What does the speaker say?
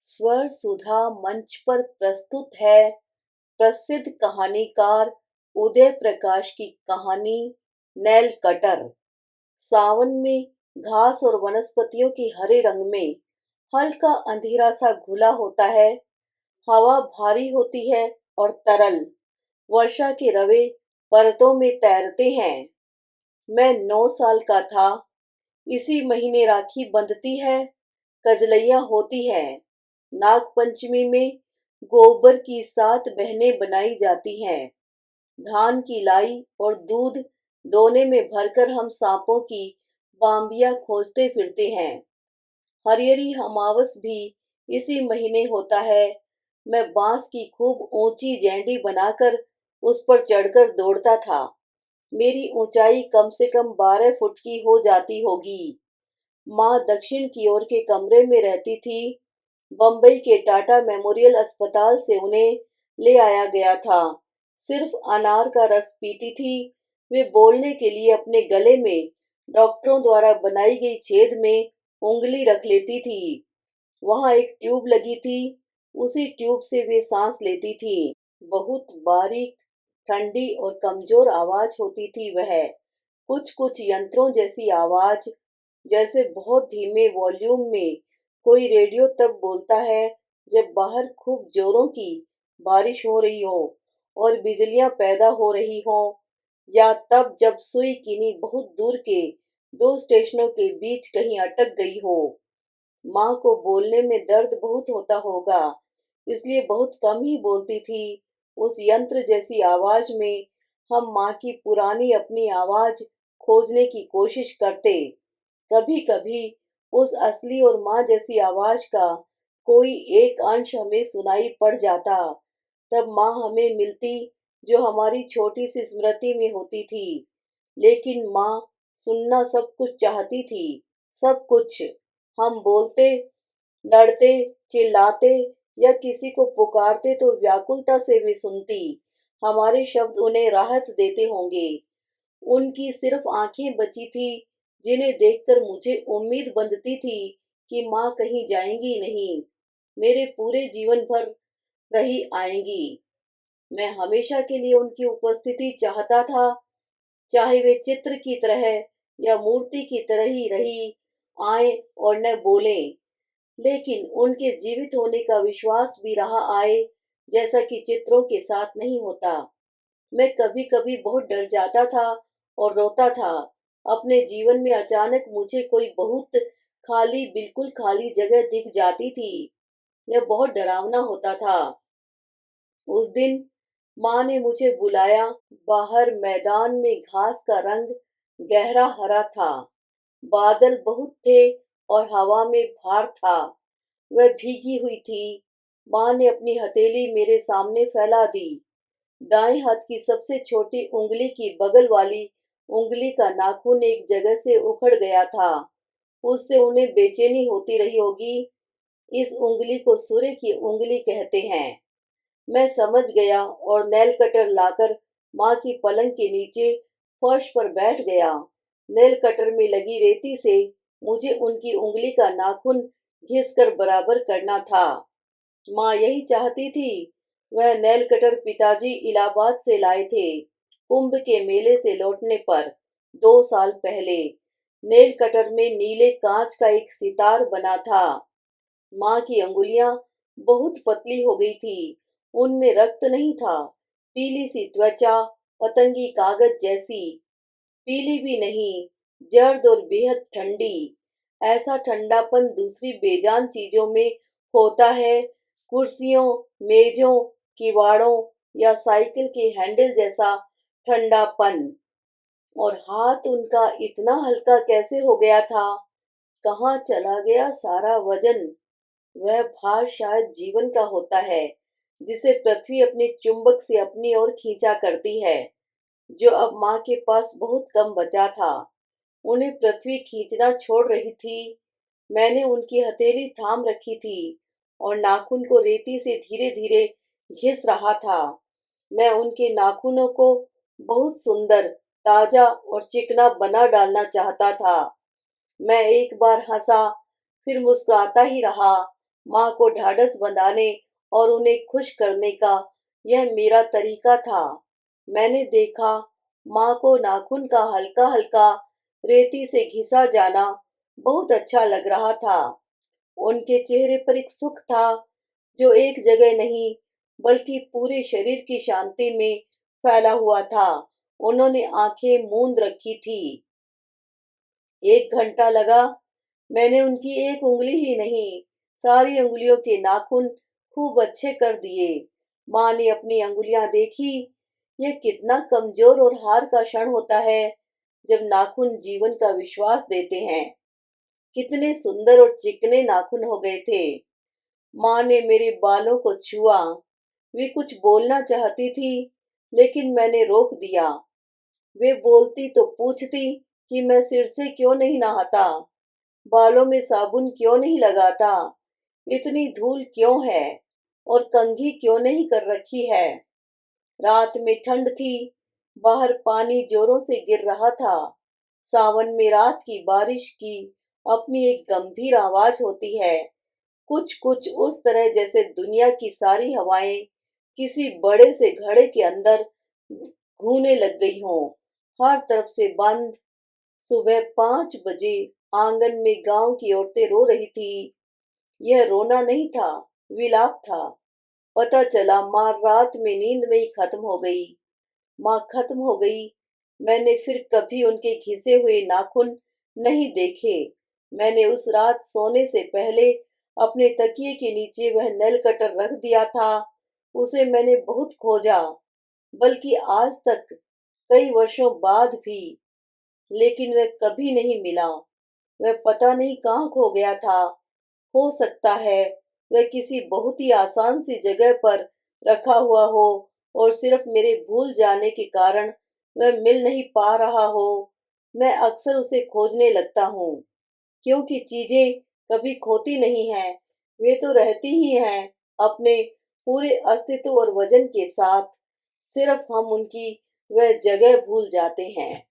स्वर सुधा मंच पर प्रस्तुत है प्रसिद्ध कहानीकार उदय प्रकाश की कहानी नेल कटर। सावन में घास और वनस्पतियों के हरे रंग में हल्का अंधेरा सा घुला होता है। हवा भारी होती है और तरल वर्षा के रवे परतों में तैरते हैं। मैं 9 साल का था। इसी महीने राखी बंधती है, कजलैया होती है। नागपंचमी में गोबर की 7 बहनें बनाई जाती हैं। धान की लाई और दूध दोने में भरकर हम सांपों की बाम्बियां खोजते फिरते हैं। हरियरी अमावस भी इसी महीने होता है। मैं बांस की खूब ऊंची जेंडी बनाकर उस पर चढ़कर दौड़ता था। मेरी ऊंचाई कम से कम 12 फुट की हो जाती होगी। माँ दक्षिण की ओर के कमरे में रहती थी। बम्बई के टाटा मेमोरियल अस्पताल से उन्हें ले आया गया था। सिर्फ अनार का रस पीती थी। वे बोलने के लिए अपने गले में डॉक्टरों द्वारा बनाई गई छेद में उंगली रख लेती थी। वहां एक ट्यूब लगी थी। उसी ट्यूब से वे सांस लेती थी। बहुत बारीक, ठंडी और कमजोर आवाज होती थी वह। कुछ कुछ यंत्रों जैसी आवाज, जैसे बहुत धीमे वॉल्यूम में कोई रेडियो तब बोलता है जब बाहर खूब जोरों की बारिश हो रही हो और बिजलियां पैदा हो रही हो, या तब जब सुई किन्हीं बहुत दूर के 2 स्टेशनों के बीच कहीं अटक गई हो। माँ को बोलने में दर्द बहुत होता होगा, इसलिए बहुत कम ही बोलती थी। उस यंत्र जैसी आवाज में हम माँ की पुरानी अपनी आवाज खोजने की कोशिश करते। कभी कभी उस असली और माँ जैसी आवाज का कोई एक अंश हमें सुनाई पड़ जाता। तब माँ हमें मिलती, जो हमारी छोटी सी स्मृति में होती थी। लेकिन माँ सुनना सब कुछ चाहती थी, सब कुछ। हम बोलते, लड़ते, चिल्लाते या किसी को पुकारते तो व्याकुलता से वे सुनती। हमारे शब्द उन्हें राहत देते होंगे। उनकी सिर्फ आंखें बची थी, जिन्हें देखकर मुझे उम्मीद बंधती थी कि माँ कहीं जाएंगी नहीं, मेरे पूरे जीवन भर रही आएंगी। मैं हमेशा के लिए उनकी उपस्थिति चाहता था, चाहे वे चित्र की तरह या मूर्ति की तरह ही रही आए और न बोले। लेकिन उनके जीवित होने का विश्वास भी रहा आए, जैसा कि चित्रों के साथ नहीं होता। मैं कभी कभी बहुत डर जाता था और रोता था। अपने जीवन में अचानक मुझे कोई बहुत खाली, बिल्कुल खाली जगह दिख जाती थी। यह बहुत डरावना होता था। उस दिन माँ ने मुझे बुलाया। बाहर मैदान में घास का रंग गहरा हरा था। बादल बहुत थे और हवा में भार था। वह भीगी हुई थी। माँ ने अपनी हथेली मेरे सामने फैला दी। दाएं हाथ की सबसे छोटी उंगली की बगल वाली उंगली का नाखून एक जगह से उखड़ गया था। उससे उन्हें बेचैनी होती रही होगी। इस उंगली को सूर्य की उंगली कहते हैं। मैं समझ गया और नेल कटर लाकर माँ की पलंग के नीचे फर्श पर बैठ गया। नेल कटर में लगी रेती से मुझे उनकी उंगली का नाखून घिसकर बराबर करना था। माँ यही चाहती थी। वह नेल कटर पिताजी इलाहाबाद से लाए थे, कुंभ के मेले से लौटने पर 2 साल पहले। नेल कटर में नीले कांच का एक सितार बना था। माँ की अंगुलियां बहुत पतली हो गई थी। उनमें रक्त नहीं था। पीली सी त्वचा, पतंगी कागज जैसी। पीली भी नहीं, जर्द और बेहद ठंडी। ऐसा ठंडापन दूसरी बेजान चीजों में होता है, कुर्सियों, मेजों, किवाड़ों या साइकिल के हैंडल जैसा ठंडापन। और हाथ उनका इतना हल्का कैसे हो गया था? कहाँ चला गया सारा वजन? वह भार शायद जीवन का होता है, जिसे पृथ्वी अपने चुंबक से अपनी ओर खींचा करती है, जो अब माँ के पास बहुत कम बचा था। उन्हें पृथ्वी खींचना छोड़ रही थी। मैंने उनकी हथेली थाम रखी थी और नाखून को रेती से धीरे धीरे घिस रहा था। मैं उनके नाखूनों को बहुत सुंदर, ताजा और चिकना बना डालना चाहता था। मैं एक बार हंसा, फिर मुस्कुराता ही रहा। माँ को ढाढ़स बंधाने और उन्हें खुश करने का यह मेरा तरीका था। मैंने देखा माँ को नाखून का हल्का हल्का रेती से घिसा जाना बहुत अच्छा लग रहा था। उनके चेहरे पर एक सुख था जो एक जगह नहीं बल्कि पूरे शरीर की शांति में फैला हुआ था। उन्होंने आंखें मूंद रखी थी। 1 घंटा लगा। मैंने उनकी एक उंगली ही नहीं, सारी उंगलियों के नाखून खूब अच्छे कर दिए। माँ ने अपनी अंगुलियां देखी। यह कितना कमजोर और हार का क्षण होता है जब नाखून जीवन का विश्वास देते हैं। कितने सुंदर और चिकने नाखून हो गए थे। माँ ने मेरे बालों को छुआ। वे कुछ बोलना चाहती थी, लेकिन मैंने रोक दिया। वे बोलती तो पूछती कि मैं सिर से क्यों नहीं नहाता, बालों में साबुन क्यों नहीं लगाता, इतनी धूल क्यों है और कंघी क्यों नहीं कर रखी है। रात में ठंड थी, बाहर पानी जोरों से गिर रहा था। सावन में रात की बारिश की अपनी एक गंभीर आवाज होती है, कुछ कुछ उस तरह जैसे दुनिया की सारी हवाएं किसी बड़े से घड़े के अंदर घूमने लग गई हों। हर तरफ से बंद। सुबह 5 बजे आंगन में गांव की औरतें रो रही थी। यह रोना नहीं था, विलाप था। पता चला माँ रात में नींद में ही खत्म हो गई। माँ खत्म हो गई। मैंने फिर कभी उनके घिसे हुए नाखून नहीं देखे। मैंने उस रात सोने से पहले अपने तकिए के नीचे वह नेल कटर रख दिया था। उसे मैंने बहुत खोजा, बल्कि आज तक कई वर्षों बाद भी, लेकिन वह कभी नहीं मिला। वह पता नहीं कहाँ खो गया था। हो सकता है वह किसी बहुत ही आसान सी जगह पर रखा हुआ हो और सिर्फ मेरे भूल जाने के कारण वह मिल नहीं पा रहा हो। मैं अक्सर उसे खोजने लगता हूँ, क्योंकि चीजें कभी खोती नहीं हैं, वे तो रहती ही हैं अपने पूरे अस्तित्व और वजन के साथ। सिर्फ हम उनकी वह जगह भूल जाते हैं।